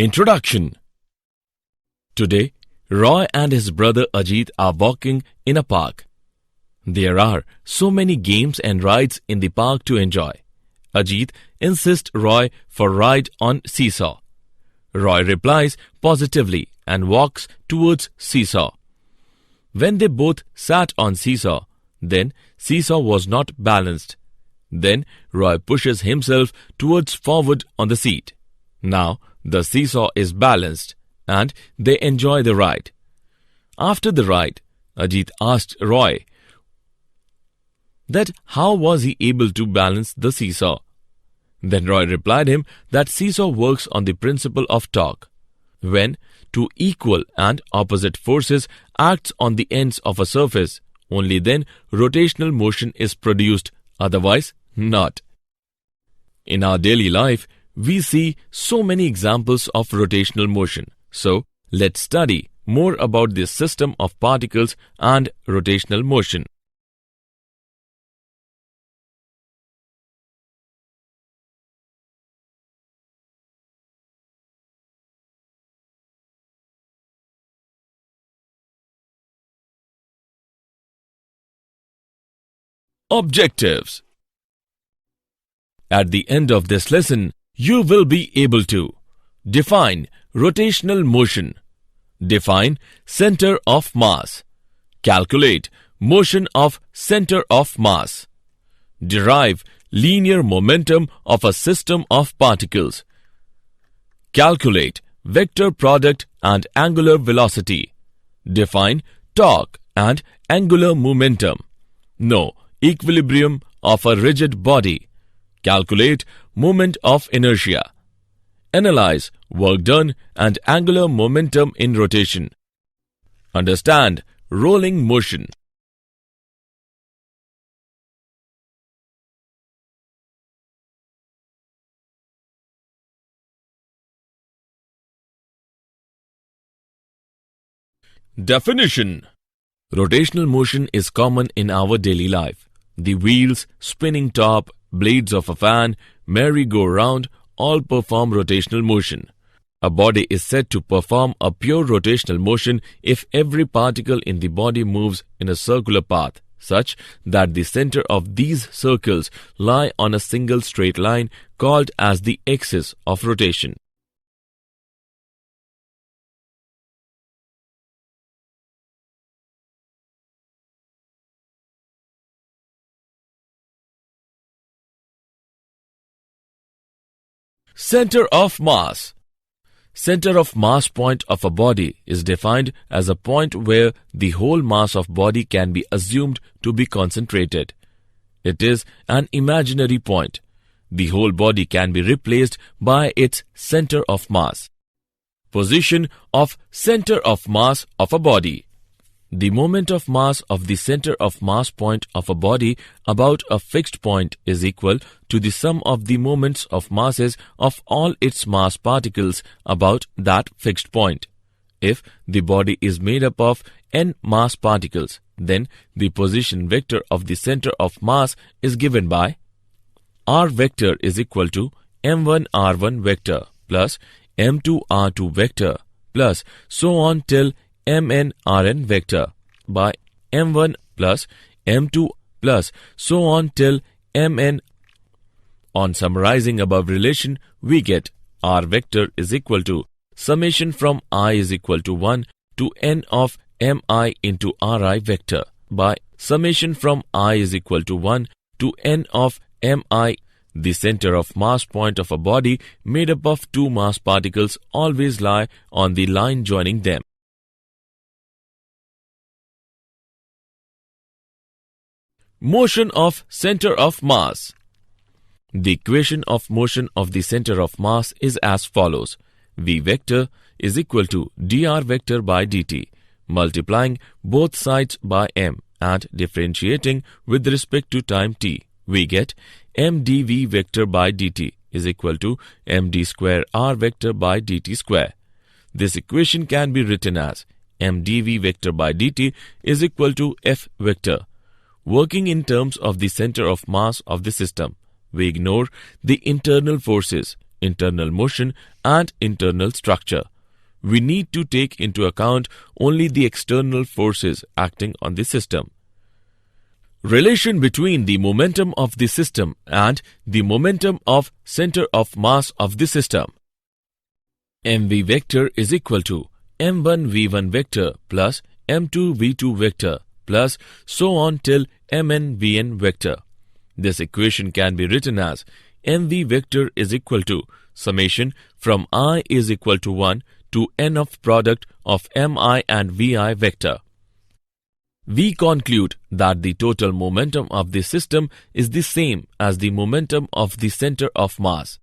Introduction. Today, Roy and his brother Ajit are walking in a park. There are so many games and rides in the park to enjoy. Ajit insists Roy for ride on seesaw. Roy replies positively and walks towards seesaw. When they both sat on seesaw, then seesaw was not balanced. Then Roy pushes himself towards forward on the seat. Now the seesaw is balanced and they enjoy the ride. After the ride, Ajit asked Roy that how was he able to balance the seesaw. Then Roy replied him that seesaw works on the principle of torque. When two equal and opposite forces acts on the ends of a surface, only then rotational motion is produced, otherwise not. In our daily life, we see so many examples of rotational motion. So, let's study more about this system of particles and rotational motion. Objectives. At the end of this lesson, you will be able to define rotational motion, define center of mass, calculate motion of center of mass, derive linear momentum of a system of particles, calculate vector product and angular velocity, define torque and angular momentum, know equilibrium of a rigid body, calculate moment of inertia, analyze work done and angular momentum in rotation, understand rolling motion. Definition. Rotational motion is common in our daily life. The wheels, spinning top, blades of a fan, merry-go-round all perform rotational motion. A body is said to perform a pure rotational motion if every particle in the body moves in a circular path, such that the center of these circles lie on a single straight line called as the axis of rotation. Center of mass. Center of mass point of a body is defined as a point where the whole mass of body can be assumed to be concentrated. It is an imaginary point. The whole body can be replaced by its center of mass. Position of center of mass of a body. The moment of mass of the center of mass point of a body about a fixed point is equal to the sum of the moments of masses of all its mass particles about that fixed point. If the body is made up of n mass particles, then the position vector of the center of mass is given by r vector is equal to m1 r1 vector plus m2 r2 vector plus so on till mn rn vector by m1 plus m2 plus so on till mn. On summarizing above relation, we get r vector is equal to summation from I is equal to 1 to n of mi into ri vector by summation from I is equal to 1 to n of mi. The center of mass point of a body made up of two mass particles always lie on the line joining them. Motion of center of mass. The equation of motion of the center of mass is as follows. V vector is equal to dr vector by dt, multiplying both sides by m and differentiating with respect to time t. We get mdv vector by dt is equal to md square r vector by dt square. This equation can be written as mdv vector by dt is equal to f vector. Working in terms of the center of mass of the system, we ignore the internal forces internal motion, and internal structure. We need to take into account only the external forces acting on the system. Relation between the momentum of the system and the momentum of center of mass of the system. mv vector is equal to m1v1 vector plus m2v2 vector plus so on till mnvn vector. This equation can be written as mv vector is equal to summation from I is equal to 1 to n of product of mi and vi vector. We conclude that the total momentum of the system is the same as the momentum of the center of mass.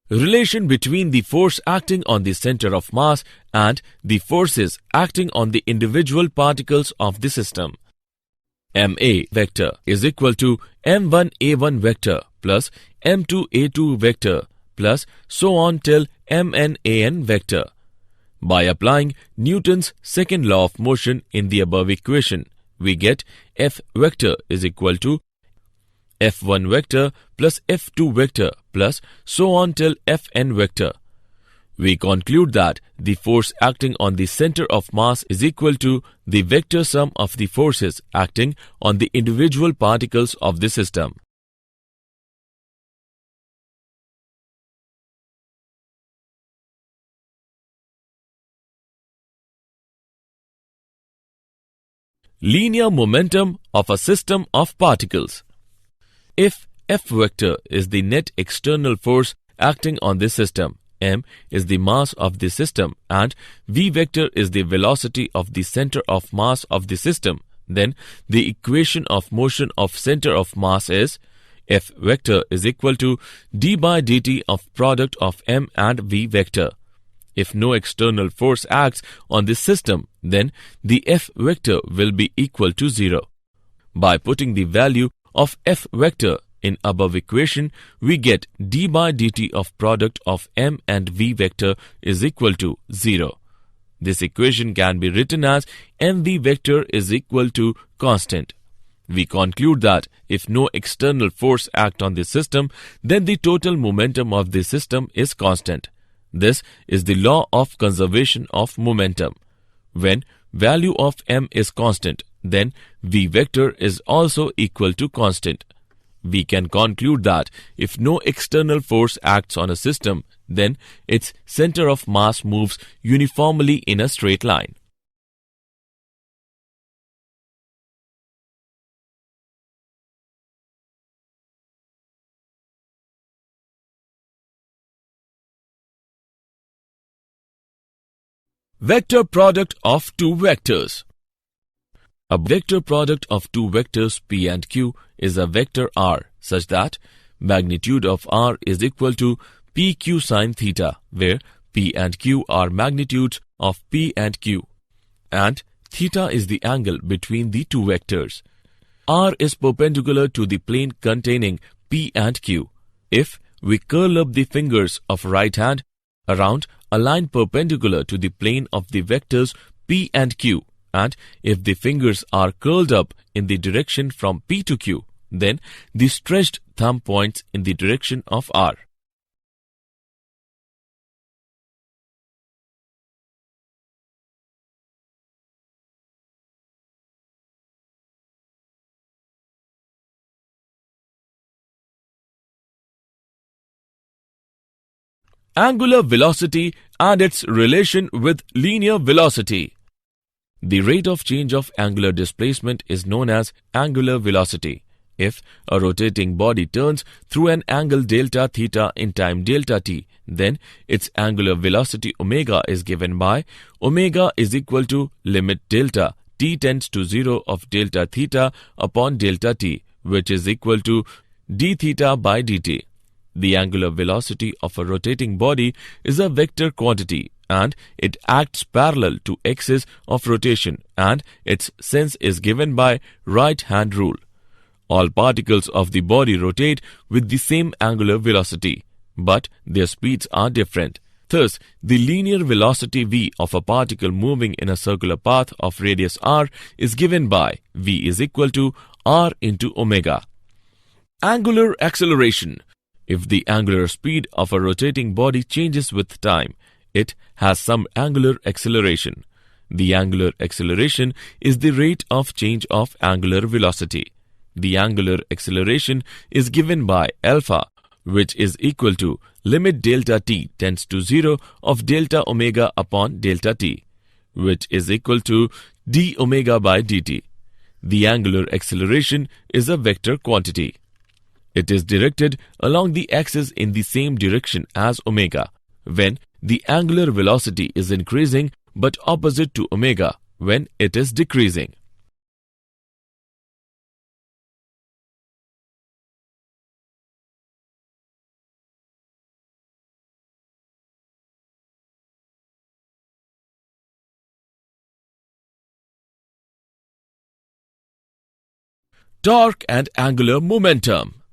Relation between the force acting on the center of mass and the forces acting on the individual particles of the system. ma vector is equal to m1a1 vector plus m2a2 vector plus so on till mnan vector. By applying Newton's second law of motion in the above equation, we get F vector is equal to F1 vector plus F2 vector plus so on till Fn vector. We conclude that the force acting on the center of mass is equal to the vector sum of the forces acting on the individual particles of the system. Linear momentum of a system of particles. If F vector is the net external force acting on this system, m is the mass of the system, and v vector is the velocity of the center of mass of the system, then the equation of motion of center of mass is F vector is equal to d by dt of product of m and v vector. If no external force acts on this system, then the F vector will be equal to 0. By putting the value of F vector in above equation, we get d by dt of product of m and v vector is equal to 0. This equation can be written as mv vector is equal to constant. We conclude that if no external force acts on the system, then the total momentum of the system is constant. This is the law of conservation of momentum. When value of m is constant, then v vector is also equal to constant. We can conclude that if no external force acts on a system, then its center of mass moves uniformly in a straight line. Vector product of two vectors. A vector product of two vectors p and q is a vector r such that magnitude of r is equal to pq sine theta, where p and q are magnitudes of p and q, and theta is the angle between the two vectors. R is perpendicular to the plane containing p and q. If we curl up the fingers of right hand around a line perpendicular to the plane of the vectors p and q, and if the fingers are curled up in the direction from p to q, then the stretched thumb points in the direction of r. Angular velocity and its relation with linear velocity. The rate of change of angular displacement is known as angular velocity. If a rotating body turns through an angle delta theta in time delta t, then its angular velocity omega is given by omega is equal to limit delta t tends to 0 of delta theta upon delta t, which is equal to d theta by dt. The angular velocity of a rotating body is a vector quantity, and it acts parallel to axis of rotation, and its sense is given by right-hand rule. All particles of the body rotate with the same angular velocity, but their speeds are different. Thus, the linear velocity v of a particle moving in a circular path of radius r is given by v is equal to r into omega. Angular acceleration. If the angular speed of a rotating body changes with time, it has some angular acceleration. The angular acceleration is the rate of change of angular velocity. The angular acceleration is given by alpha, which is equal to limit delta t tends to 0 of delta omega upon delta t, which is equal to d omega by dt. The angular acceleration is a vector quantity. It is directed along the axis in the same direction as omega when the angular velocity is increasing, but opposite to omega when it is decreasing. Torque and angular momentum.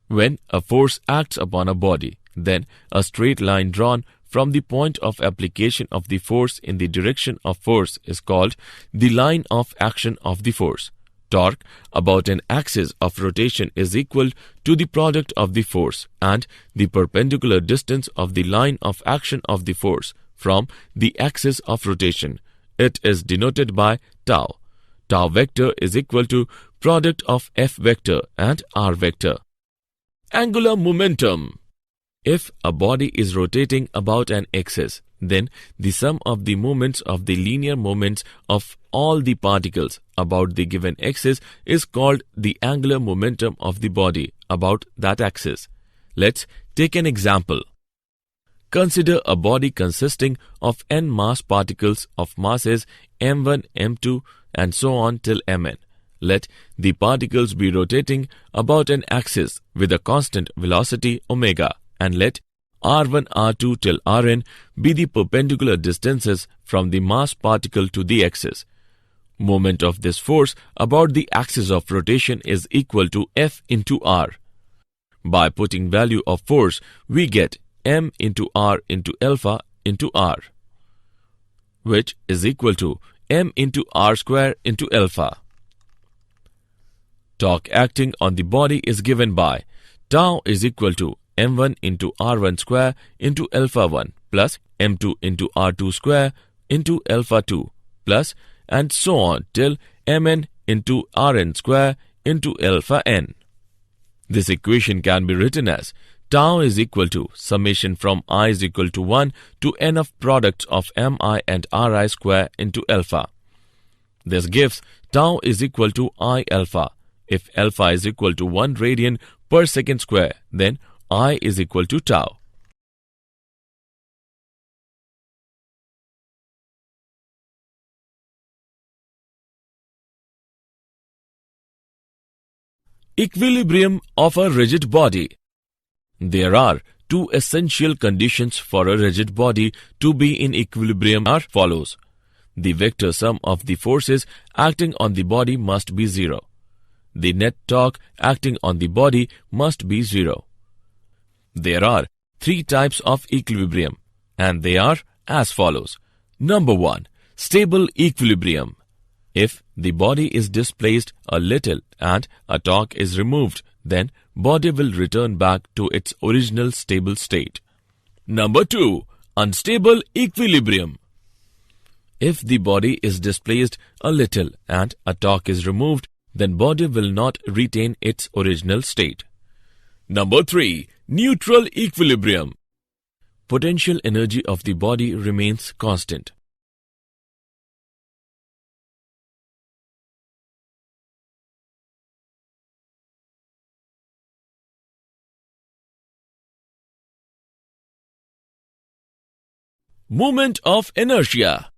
When a force acts upon a body, then a straight line drawn from the point of application of the force in the direction of force is called the line of action of the force. Torque about an axis of rotation is equal to the product of the force and the perpendicular distance of the line of action of the force from the axis of rotation. It is denoted by tau. Tau vector is equal to product of F vector and R vector. Angular momentum. If a body is rotating about an axis, then the sum of the moments of the linear moments of all the particles about the given axis is called the angular momentum of the body about that axis. Let's take an example. Consider a body consisting of n mass particles of masses m1, m2 and so on till mn. Let the particles be rotating about an axis with a constant velocity omega, and let r1, r2 till rn be the perpendicular distances from the mass particle to the axis. Moment of this force about the axis of rotation is equal to F into r. By putting value of force, we get m into r into alpha into r, which is equal to m into r square into alpha. Torque acting on the body is given by tau is equal to m1 into r1 square into alpha 1 plus m2 into r2 square into alpha 2 plus and so on till mn into rn square into alpha n. This equation can be written as tau is equal to summation from I is equal to 1 to n of products of mi and ri square into alpha. This gives tau is equal to I alpha. If alpha is equal to 1 radian per second square, then I is equal to tau. Equilibrium of a rigid body. There are two essential conditions for a rigid body to be in equilibrium are follows. The vector sum of the forces acting on the body must be 0. The net torque acting on the body must be 0. There are three types of equilibrium, and they are as follows. Number 1. Stable equilibrium. If the body is displaced a little and a torque is removed, then body will return back to its original stable state. Number 2. Unstable equilibrium. If the body is displaced a little and a torque is removed, then body will not retain its original state. Number 3. Neutral equilibrium. Potential energy of the body remains constant. Moment of inertia.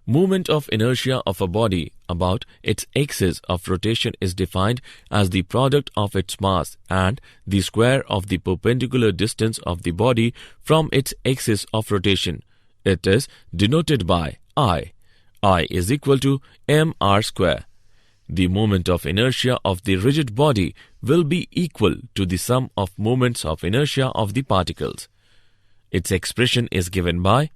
Moment of inertia of a body about its axis of rotation is defined as the product of its mass and the square of the perpendicular distance of the body from its axis of rotation. It is denoted by I. I is equal to mr square. The moment of inertia of the rigid body will be equal to the sum of moments of inertia of the particles. Its expression is given by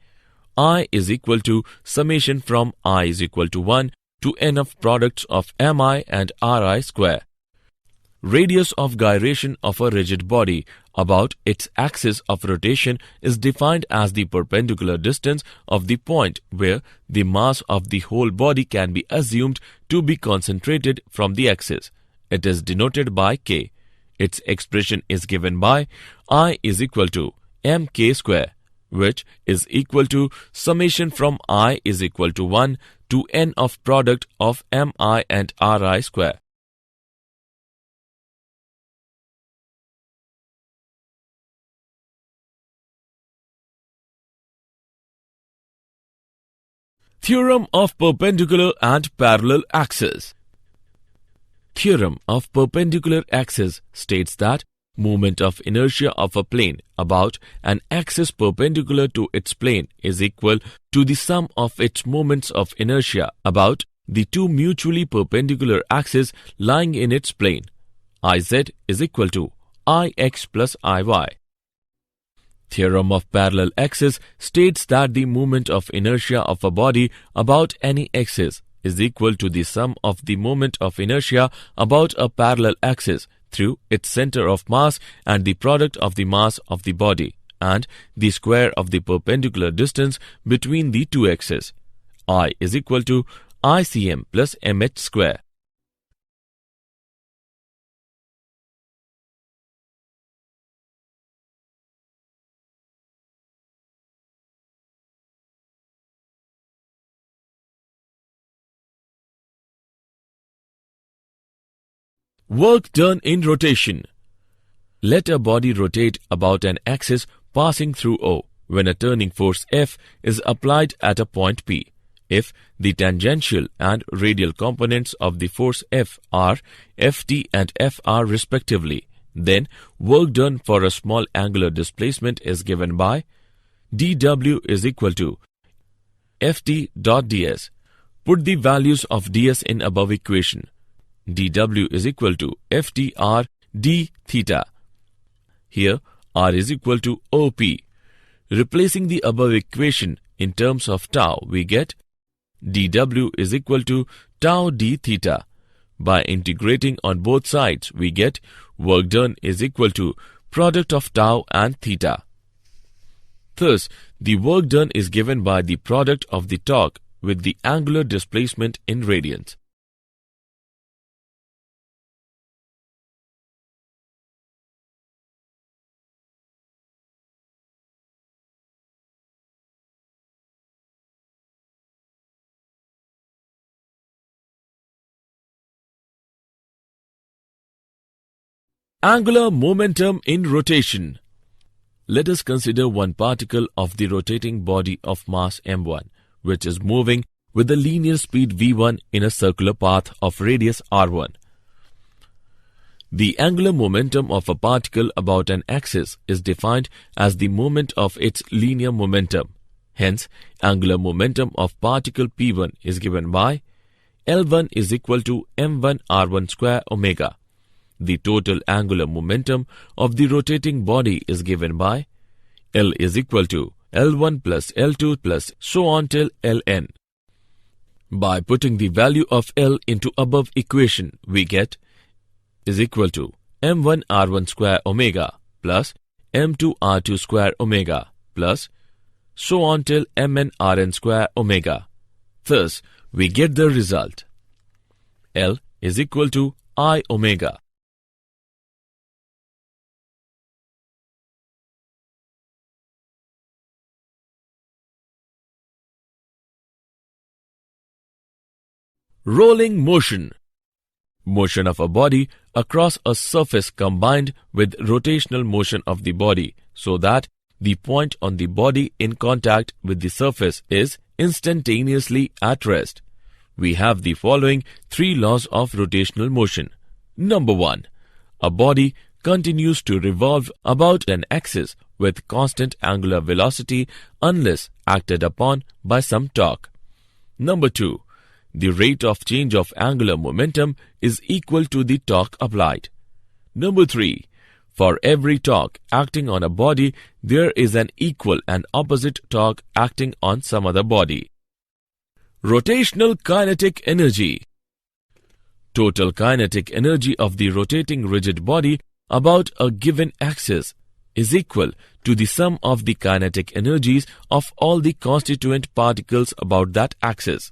I is equal to summation from I is equal to 1 to n of products of mi and ri square. Radius of gyration of a rigid body about its axis of rotation is defined as the perpendicular distance of the point where the mass of the whole body can be assumed to be concentrated from the axis. It is denoted by K. Its expression is given by I is equal to mk square, which is equal to summation from I is equal to 1 to n of product of mi and ri square. Theorem of perpendicular and parallel axes. Theorem of perpendicular axis states that moment of inertia of a plane about an axis perpendicular to its plane is equal to the sum of its moments of inertia about the two mutually perpendicular axes lying in its plane. Iz is equal to Ix plus Iy. Theorem of parallel axis states that the moment of inertia of a body about any axis is equal to the sum of the moment of inertia about a parallel axis through its center of mass and the product of the mass of the body and the square of the perpendicular distance between the two axes. I is equal to ICM plus MH square. Work done in rotation. Let a body rotate about an axis passing through O when a turning force F is applied at a point P. If the tangential and radial components of the force F are Ft and Fr respectively, then work done for a small angular displacement is given by dW is equal to Ft dot ds. Put the values of ds in above equation. dW is equal to FTR d theta. Here R is equal to OP. Replacing the above equation in terms of tau, we get dW is equal to tau d theta. By integrating on both sides, we get work done is equal to product of tau and theta. Thus, the work done is given by the product of the torque with the angular displacement in radians. Angular momentum in rotation. Let us consider one particle of the rotating body of mass m1, which is moving with a linear speed v1 in a circular path of radius r1. The angular momentum of a particle about an axis is defined as the moment of its linear momentum. Hence, angular momentum of particle p1 is given by L1 is equal to m1 r1 square omega. The total angular momentum of the rotating body is given by L is equal to L1 plus L2 plus so on till Ln. By putting the value of L into above equation, we get is equal to m1 r1 square omega plus m2 r2 square omega plus so on till mn rn square omega. Thus, we get the result. L is equal to I omega. Rolling motion. Motion of a body across a surface combined with rotational motion of the body so that the point on the body in contact with the surface is instantaneously at rest. We have the following three laws of rotational motion. Number 1. A body continues to revolve about an axis with constant angular velocity unless acted upon by some torque. Number 2. The rate of change of angular momentum is equal to the torque applied. Number 3. For every torque acting on a body, there is an equal and opposite torque acting on some other body. Rotational kinetic energy. Total kinetic energy of the rotating rigid body about a given axis is equal to the sum of the kinetic energies of all the constituent particles about that axis.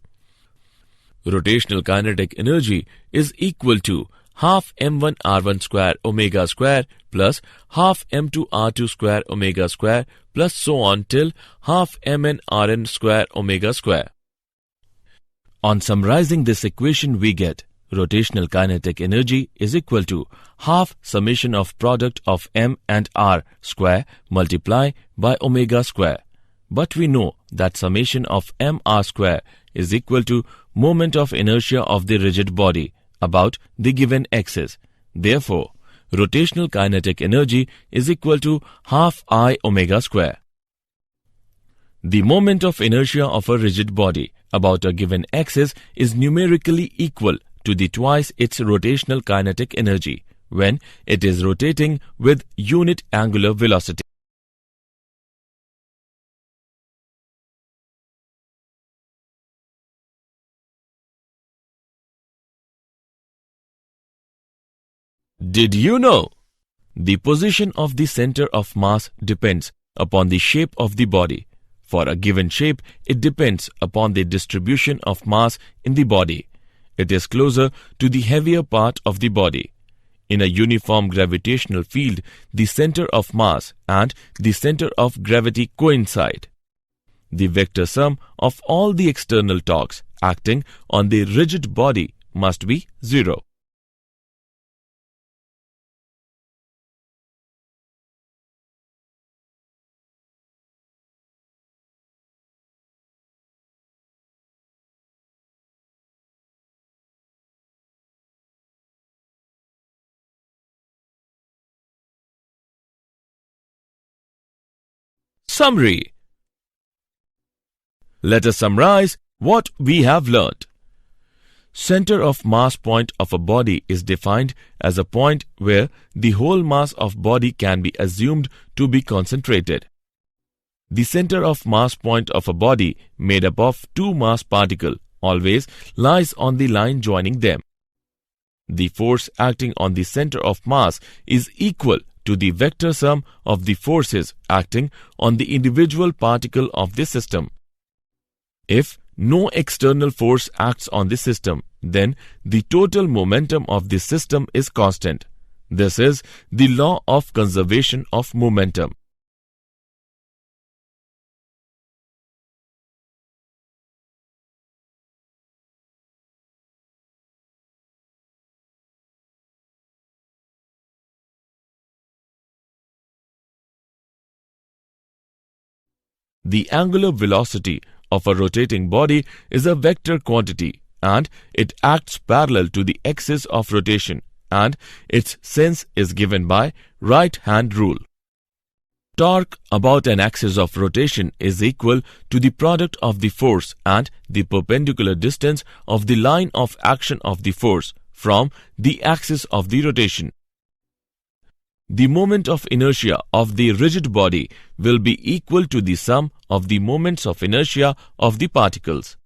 Rotational kinetic energy is equal to half m1 r1 square omega square plus half m2 r2 square omega square plus so on till half mn rn square omega square. On summarizing this equation, we get rotational kinetic energy is equal to half summation of product of m and r square multiply by omega square. But we know that summation of mr square is equal to moment of inertia of the rigid body about the given axis. Therefore, rotational kinetic energy is equal to half I omega square. The moment of inertia of a rigid body about a given axis is numerically equal to the twice its rotational kinetic energy when it is rotating with unit angular velocity. Did you know? The position of the center of mass depends upon the shape of the body. For a given shape, it depends upon the distribution of mass in the body. It is closer to the heavier part of the body. In a uniform gravitational field, the center of mass and the center of gravity coincide. The vector sum of all the external torques acting on the rigid body must be 0. Summary. Let us summarize what we have learnt. Center of mass point of a body is defined as a point where the whole mass of body can be assumed to be concentrated. The center of mass point of a body made up of two mass particles always lies on the line joining them. The force acting on the center of mass is equal to the vector sum of the forces acting on the individual particle of the system. If no external force acts on the system, then the total momentum of the system is constant. This is the law of conservation of momentum. The angular velocity of a rotating body is a vector quantity and it acts parallel to the axis of rotation, and its sense is given by right-hand rule. Torque about an axis of rotation is equal to the product of the force and the perpendicular distance of the line of action of the force from the axis of the rotation. The moment of inertia of the rigid body will be equal to the sum of the moments of inertia of the particles.